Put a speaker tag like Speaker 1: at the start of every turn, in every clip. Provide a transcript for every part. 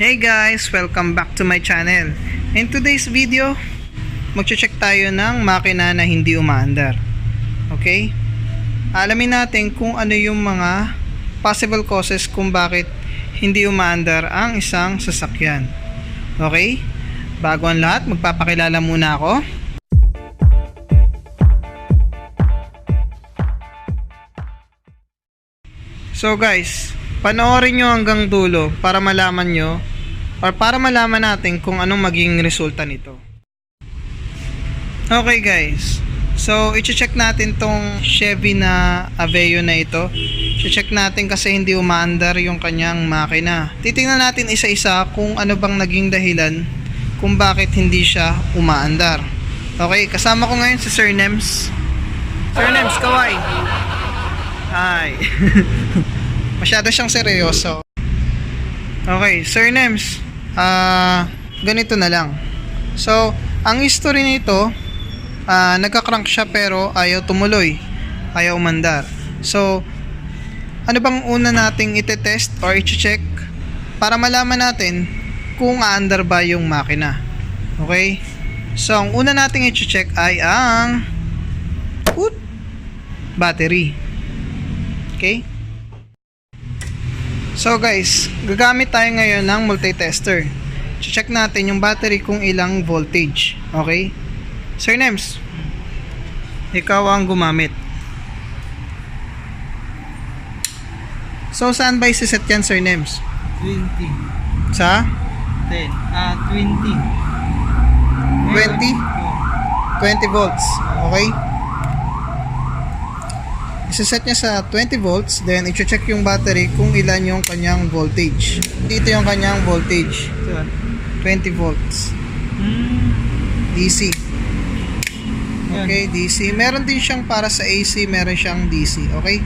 Speaker 1: Hey guys! Welcome back to my channel. In today's video, magche-check tayo ng makina na hindi umaandar. Okay? Alamin natin kung ano yung mga possible causes kung bakit hindi umaandar ang isang sasakyan. Okay? Bago ang lahat, magpapakilala muna ako. So guys, panoorin nyo hanggang dulo para malaman nyo or para malaman natin kung anong maging resulta nito. Okay guys, so i-check natin tong Chevy na Aveo na ito. I-check natin kasi hindi umaandar yung kanyang makina. Titingnan natin isa-isa kung ano bang naging dahilan kung bakit hindi siya umaandar. Okay, kasama ko ngayon si Sir Nems. Sir Nems, kaway. Hi. Masyado siyang seryoso. Okay, Sir Nems, ganito na lang. So, ang history nito, nagka-crank siya pero ayaw tumuloy, ayaw umandar. So, ano bang una nating ite-test or i-check para malaman natin kung aandar ba yung makina? Okay? So, ang una nating i-check ay ang battery. Okay? So guys, gagamit tayo ngayon ng multi-tester. Check natin yung battery kung ilang voltage. Okay? Sir Nems, ikaw ang gumamit. So saan ba isiset yan, Sir Nems?
Speaker 2: 20.
Speaker 1: Sa?
Speaker 2: 10. 20.
Speaker 1: 20? 20 volts. Okay? Isa-set niya sa 20 volts, then i-check yung battery kung ilan yung kanyang voltage. Dito yung kanyang voltage. 20 volts. DC. Okay, DC. Meron din siyang para sa AC, meron siyang DC. Okay?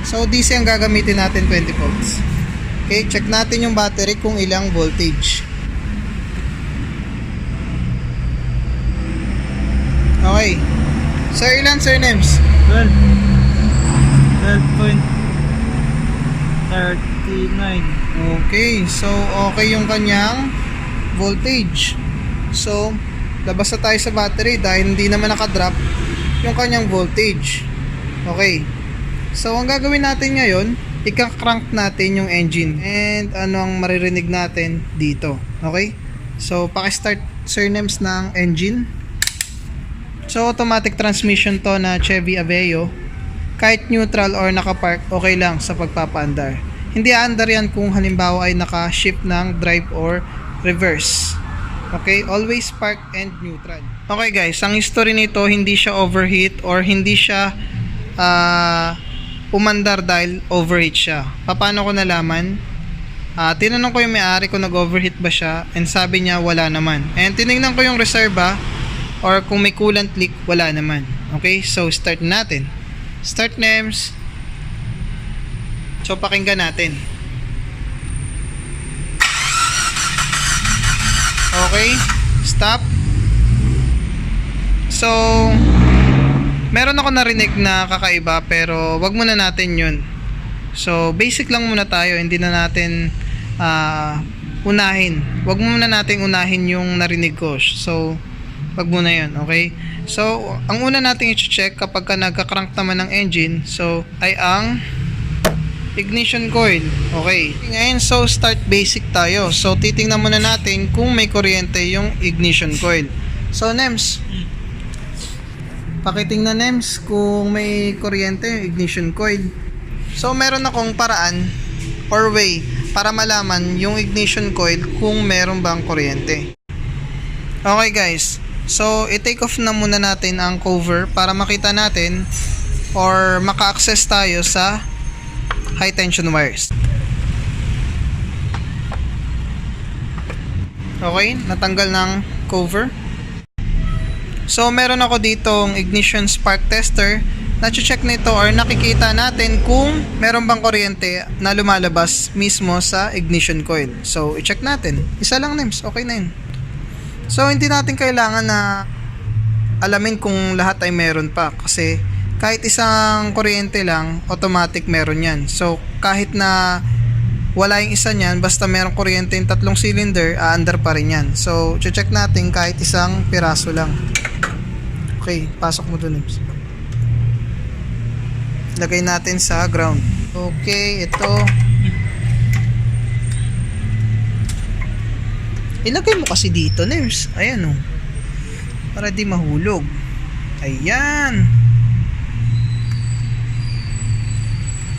Speaker 1: So, DC ang gagamitin natin, 20 volts. Okay, check natin yung battery kung ilang voltage. Okay. Sir, ilan, Sir Nems?
Speaker 2: 12.39.
Speaker 1: Okay, so okay yung kanyang voltage. So, labas na tayo sa battery dahil hindi naman nakadrop yung kanyang voltage. Okay. So, ang gagawin natin ngayon, ika-crank natin yung engine. And ano ang maririnig natin dito. Okay? So, paki-start Sir Nems ng engine. So, automatic transmission to na Chevy Aveo. Kahit neutral or nakapark, okay lang sa pagpapaandar. Hindi aandar yan kung halimbawa ay naka-shift ng drive or reverse. Okay? Always park and neutral. Okay guys, ang history nito, hindi siya overheat or hindi siya umandar dahil overheat siya. Paano ko nalaman? Tinanong ko yung may-ari kung nag-overheat ba siya and sabi niya wala naman. And tinignan ko yung reserva or kung may coolant leak, wala naman. Okay? So, start natin. Start Nems. So pakinggan natin. Okay, stop. So meron ako narinig na kakaiba pero wag muna natin yun. So basic lang muna tayo, hindi na natin unahin. Wag muna natin unahin yung narinig ko. So wag muna yun, okay? So, ang una nating i-check kapag ka nagka-crank naman ng engine, so, ay ang ignition coil. Okay. Ngayon, so, start basic tayo. So, titingnan muna natin kung may kuryente yung ignition coil. So, Nems, pakitingnan Nems kung may kuryente yung ignition coil. So, meron akong paraan or way para malaman yung ignition coil kung meron bang kuryente. Okay, guys. So, i-take off na muna natin ang cover para makita natin or maka-access tayo sa high tension wires. Okay, natanggal ng cover. So, meron ako ditong ignition spark tester. Na-check nito or nakikita natin kung meron bang kuryente na lumalabas mismo sa ignition coil. So, i-check natin. Isa lang, Nems. Okay na yun. So, hindi natin kailangan na alamin kung lahat ay meron pa. Kasi, kahit isang kuryente lang, automatic meron yan. So, kahit na wala yung isa niyan, basta merong kuryente yung tatlong cylinder, aandar pa rin yan. So, check natin kahit isang piraso lang. Okay, pasok mo dun. Lagay natin sa ground. Okay, ito. Ilagay mo kasi dito, Nems. Ayan o. Para di mahulog. Ayan.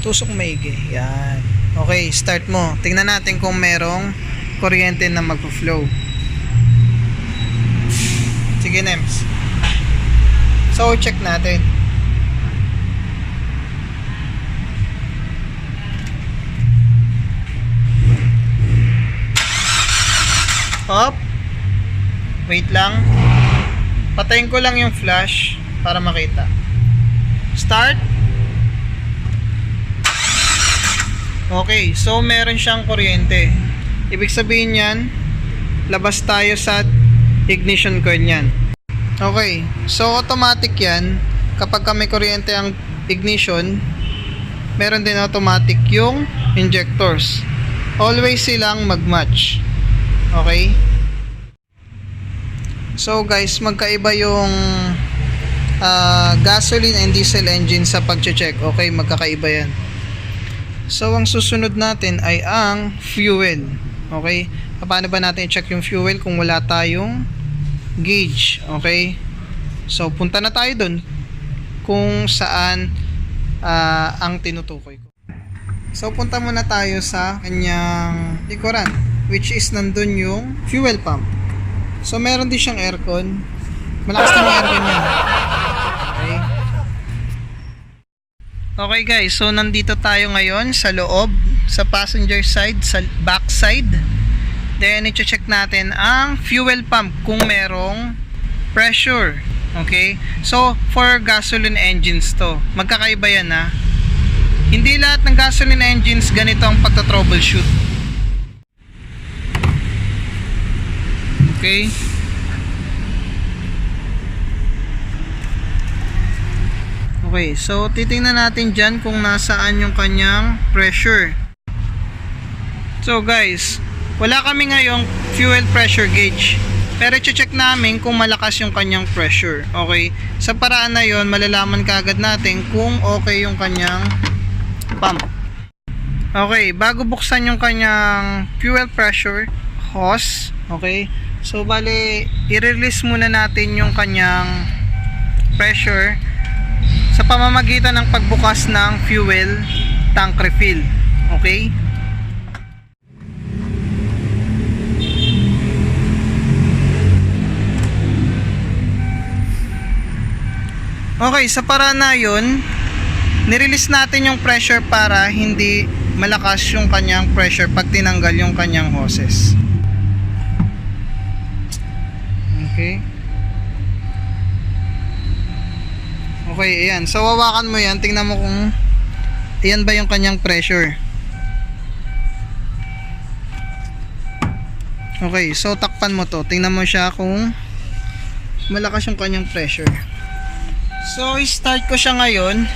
Speaker 1: Tusok maigi. Yan. Okay, start mo. Tingnan natin kung merong kuryente na magpo-flow. Sige, Nems. So, check natin. Up. Wait lang. Patayin ko lang yung flash para makita. Start. Okay, so meron siyang kuryente. Ibig sabihin yan, labas tayo sa ignition coil niyan. Okay, so automatic yan. Kapag may kuryente ang ignition, meron din automatic yung injectors. Always silang mag-match. Okay? So guys, magkaiba yung gasoline and diesel engine sa pag-check. Okay, magkakaiba yan. So ang susunod natin ay ang fuel. Okay? Paano ba natin i-check yung fuel kung wala tayong gauge? Okay? So punta na tayo dun kung saan ang tinutukoy ko. So punta muna tayo sa kanyang likuran, which is nandun yung fuel pump. So meron din siyang aircon. Malakas na yung aircon niya. Okay. Okay guys, so nandito tayo ngayon sa loob, sa passenger side, sa back side. Then i-check natin ang fuel pump kung merong pressure. Okay? So for gasoline engines to, magkakaiba yan ha. Hindi lahat ng gasoline engines ganito ang pagta-troubleshoot. Okay? Okay, so titingnan natin dyan kung nasaan yung kanyang pressure. So guys, wala kami ngayong fuel pressure gauge. Pero i-check namin kung malakas yung kanyang pressure. Okay? Sa paraan na yon, malalaman kaagad natin kung okay yung kanyang pump. Okay, bago buksan yung kanyang fuel pressure hose, okay? So bale, i-release muna natin yung kanyang pressure sa pamamagitan ng pagbukas ng fuel tank refill. Okay? Okay, sa paraan na yun, nirelease natin yung pressure para hindi malakas yung kanyang pressure pag tinanggal yung kanyang hoses. Okay. Okay, ayan. So, hawakan mo yan. Tingnan mo kung ayan ba yung kanyang pressure. Okay, so takpan mo to. Tingnan mo siya kung malakas yung kanyang pressure. So, start ko siya ngayon.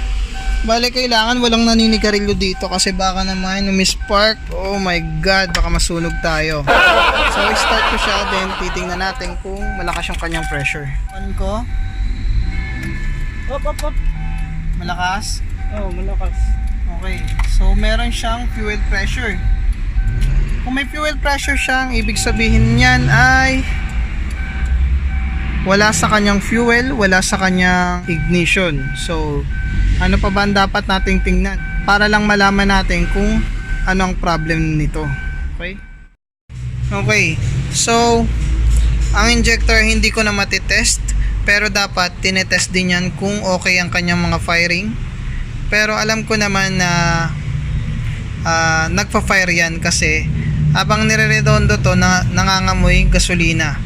Speaker 1: Bale, kailangan walang naninigarilyo dito kasi baka naman umispark. Oh my god, baka masunog tayo. So, start ko siya, then titingnan natin kung malakas yung kanyang pressure. On ko.
Speaker 2: Up.
Speaker 1: Malakas?
Speaker 2: Oh, malakas.
Speaker 1: Okay. So, meron siyang fuel pressure. Kung may fuel pressure siyang, ibig sabihin niyan ay wala sa kanyang fuel, wala sa kanyang ignition. So, ano pa ba ang dapat nating tingnan? Para lang malaman natin kung ano ang problem nito. Okay? Okay. So, ang injector hindi ko na matitest, pero dapat tinetest din yan kung okay ang kanyang mga firing. Pero alam ko naman na nagpa-fire yan kasi habang nire-redondo to nangangamoy gasolina.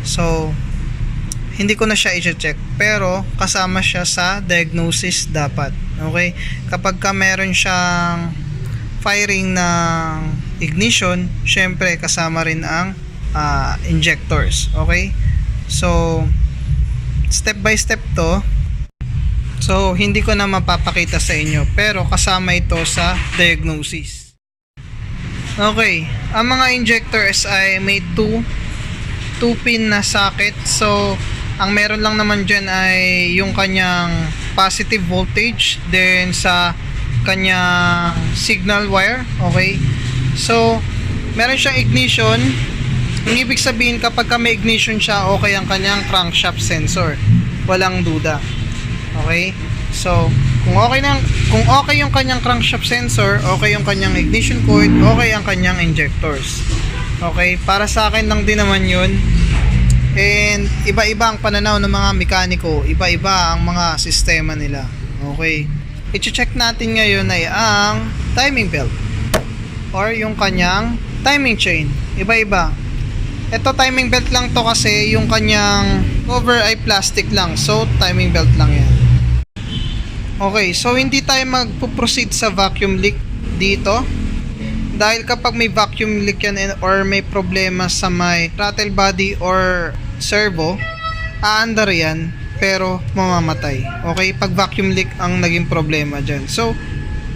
Speaker 1: So, hindi ko na siya i-check, pero kasama siya sa diagnosis dapat. Okay? Kapag ka meron siyang firing ng ignition, syempre kasama rin ang injectors. Okay? So, step by step to. So, hindi ko na mapapakita sa inyo, pero kasama ito sa diagnosis. Okay, ang mga injectors ay may 2 pin na socket. So, ang meron lang naman dyan ay yung kanyang positive voltage, then sa kanyang signal wire. Okay, so meron siyang ignition. Ang ibig sabihin, kapag ka may ignition siya, okay ang kanyang crankshaft sensor, walang duda. Okay, so kung okay yung kanyang crankshaft sensor, okay yung kanyang ignition coil, okay ang kanyang injectors. Okay, para sa akin lang din naman yun. And iba-iba ang pananaw ng mga mekaniko, iba-iba ang mga sistema nila. Okay, i-check natin ngayon ay ang timing belt or yung kanyang timing chain. Iba-iba. Ito timing belt lang to kasi yung kanyang cover ay plastic lang, so timing belt lang yan. Okay, so hindi tayo magpo-proceed sa vacuum leak dito. Dahil kapag may vacuum leak yan or may problema sa may throttle body or servo, aandar yan pero mamamatay. Okay, pag vacuum leak ang naging problema dyan. So,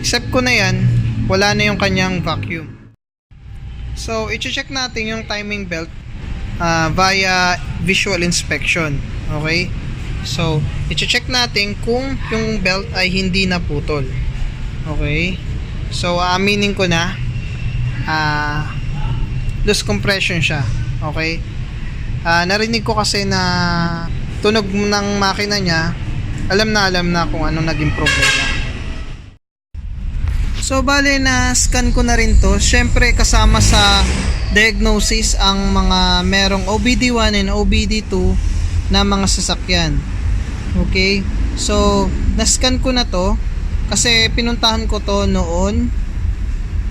Speaker 1: except ko na yan, wala na yung kanyang vacuum. So, i-check natin yung timing belt via visual inspection. Okay, so i-check natin kung yung belt ay hindi naputol. Okay, so aaminin ko na loose compression siya. Okay, narinig ko kasi na tunog ng makina niya, alam na kung anong naging problema. So bale na scan ko na rin to. Syempre kasama sa diagnosis ang mga merong OBD1 and OBD2 na mga sasakyan. Okay, so na-scan ko na to kasi pinuntahan ko to noon.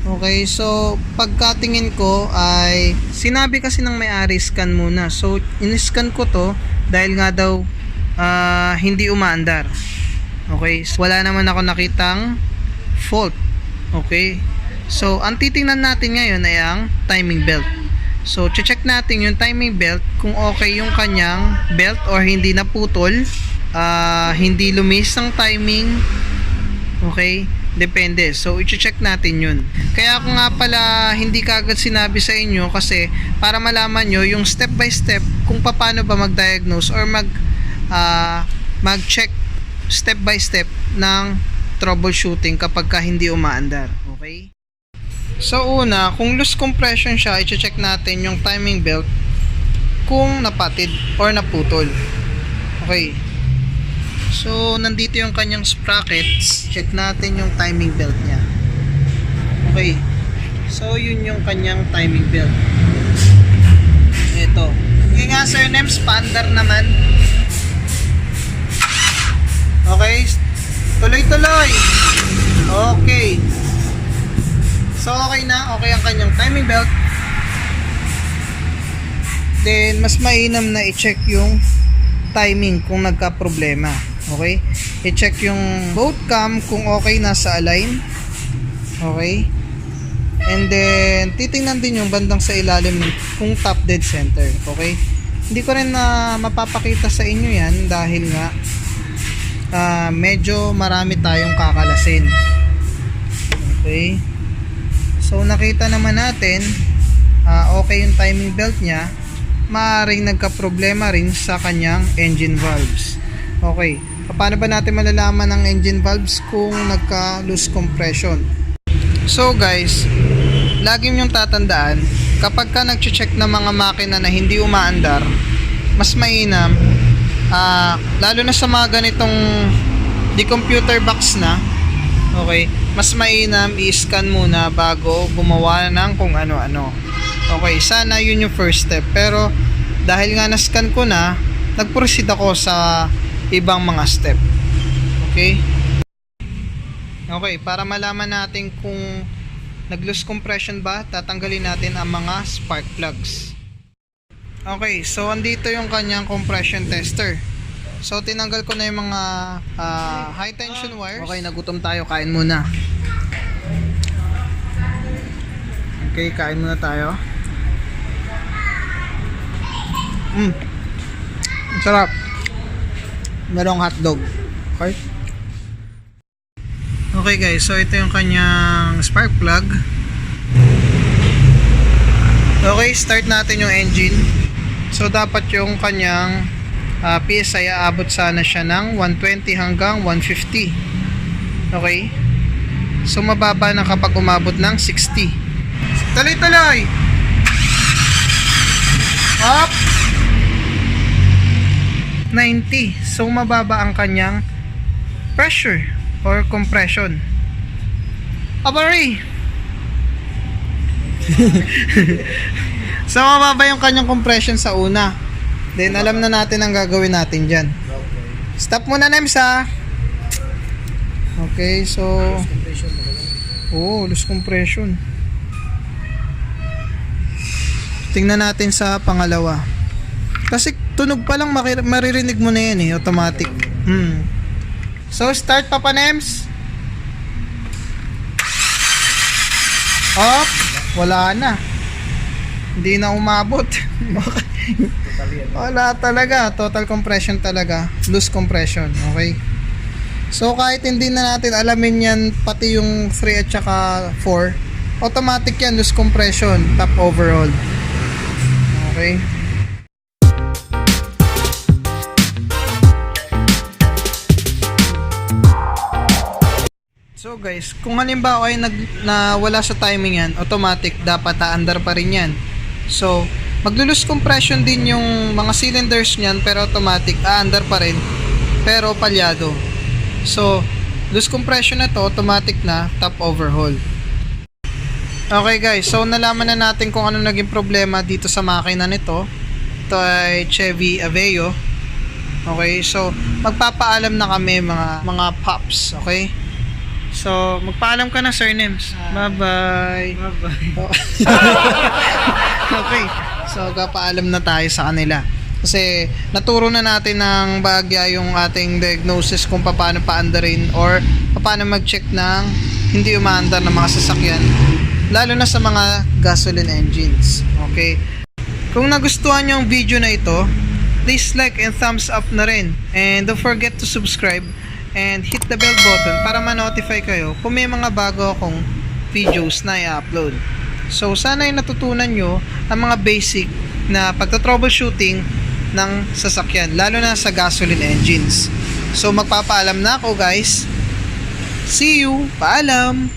Speaker 1: Okay, so pagkatingin ko ay sinabi kasi ng may-ari scan muna. So in-scan ko to dahil nga daw hindi umaandar. Okay, so, wala naman ako nakitang fault. Okay, so ang titingnan natin ngayon ay ang timing belt. So check natin yung timing belt kung okay yung kanyang belt or hindi naputol, hindi lumis ang timing. Okay, depende. So i-check natin yun. Kaya ako nga pala hindi kagad sinabi sa inyo kasi para malaman nyo yung step by step kung paano ba mag-diagnose or mag-check step by step ng troubleshooting kapag ka hindi umaandar. Okay, so una, kung loose compression siya, i-check natin yung timing belt kung napatid or naputol. Okay, so nandito yung kanyang sprockets. Check natin yung timing belt niya. Okay, so yun yung kanyang timing belt. Ito, okay nga sir, names pandar naman. Okay, tuloy-tuloy. Okay, so okay na, okay ang kanyang timing belt. Then mas mainam na i-check yung timing kung nagka-problema. Okay, i-check yung both cam kung okay na sa align. Okay, and then titingnan din yung bandang sa ilalim kung top dead center. Okay, hindi ko rin na mapapakita sa inyo yan dahil nga medyo marami tayong kakalasin. Okay, so nakita naman natin okay yung timing belt niya. Maaaring nagka-problema rin sa kanyang engine valves. Okay, paano ba natin malalaman ang engine valves kung nagka-loose compression? So guys, lagi niyong tatandaan, kapag ka nag-check ng mga makina na hindi umaandar, mas mainam, lalo na sa mga ganitong di-computer box na, okay, mas mainam i-scan muna bago gumawa ng kung ano-ano. Okay, sana yun yung first step. Pero dahil nga na-scan ko na, nag-proceed ako sa ibang mga step. Okay? Okay, para malaman natin kung nag-loose compression ba, tatanggalin natin ang mga spark plugs. Okay, so andito yung kanyang compression tester. So tinanggal ko na yung mga high tension wires. Okay, nagutom tayo, kain muna. Okay, kain muna tayo. Sarap. Merong hotdog. Okay. Okay guys, so ito yung kanyang spark plug. Okay, start natin yung engine. So dapat yung kanyang PSI aabot sana siya ng 120 hanggang 150. Okay? So mababa na kapag umabot ng 60. Tuloy-tuloy! Up! 90. So mababa ang kanyang pressure or compression. Abari! So mababa yung kanyang compression sa una. Then alam na natin ang gagawin natin dyan. Stop muna, Nems, ha. Okay, so loose compression. Tingnan natin sa pangalawa. Kasi tunog pa lang maririnig mo na yan eh, automatic. So start, Papa Nems. Up, wala na. Hindi na umabot. Wala talaga, total compression talaga, loose compression. Okay. So kahit hindi na natin alamin yan, pati yung 3 at saka 4, automatic yan, loose compression, top overall. Okay. So guys, kung halimbawa ay wala sa timing yan, automatic dapat aandar pa rin yan. So maglo-loose compression din yung mga cylinders niyan, pero automatic aandar pa rin, pero palyado. So loose compression na to, automatic na top overhaul. Okay guys, so nalaman na natin kung ano naging problema dito sa makina nito. Ito ay Chevy Aveo. Okay, so magpapaalam na kami mga pops. Okay, so magpaalam ka na, Sir Nems. Bye bye. Okay, so magpapaalam na tayo sa kanila kasi naturo na natin ng bahagya yung ating diagnosis kung paano paandarin or paano mag-check ng hindi umaandar ng mga sasakyan, lalo na sa mga gasoline engines. Okay, kung nagustuhan nyo ang video na ito, please like and thumbs up na rin, and don't forget to subscribe and hit the bell button para ma-notify kayo kung may mga bago akong videos na i-upload. So sana ay natutunan nyo ang mga basic na pagta-troubleshooting ng sasakyan, lalo na sa gasoline engines. So magpapaalam na ako guys. See you. Paalam.